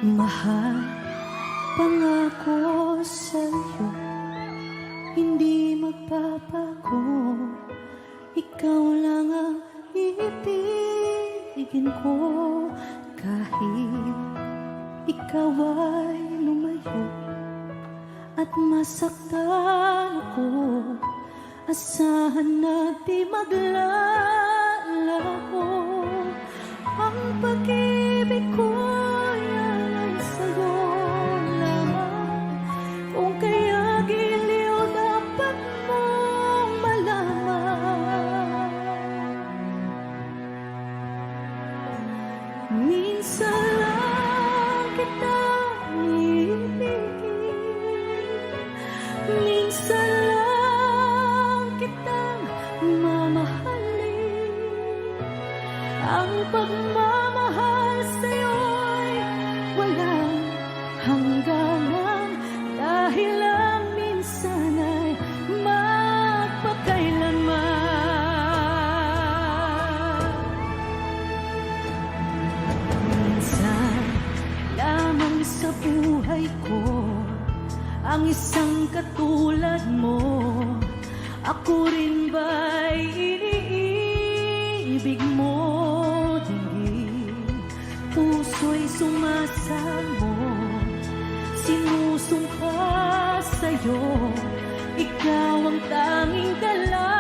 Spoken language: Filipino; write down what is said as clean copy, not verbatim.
Mahal, pangako sa'yo, hindi magbabago. Ikaw lang ang ibigin ko. Kahit ikaw ay lumayo at masaktan ako, asahan na di maglalaho. Ang pag-ibig ko ay sa'yo lamang. Kung kaya giliw dapat mong malaman. Minsan lang kita iibigin, minsan lang kitang mamahalin. Ang pagmamahal sa'yo'y walang hangganan, dahil lang minsan ay magpakailanman. Minsan lamang sa buhay ko ang isang katulad mo. Ako rin ba'y iniibig mo? Puso'y sumasamo, sinusumpa sa'yo, ikaw ang tanging dala.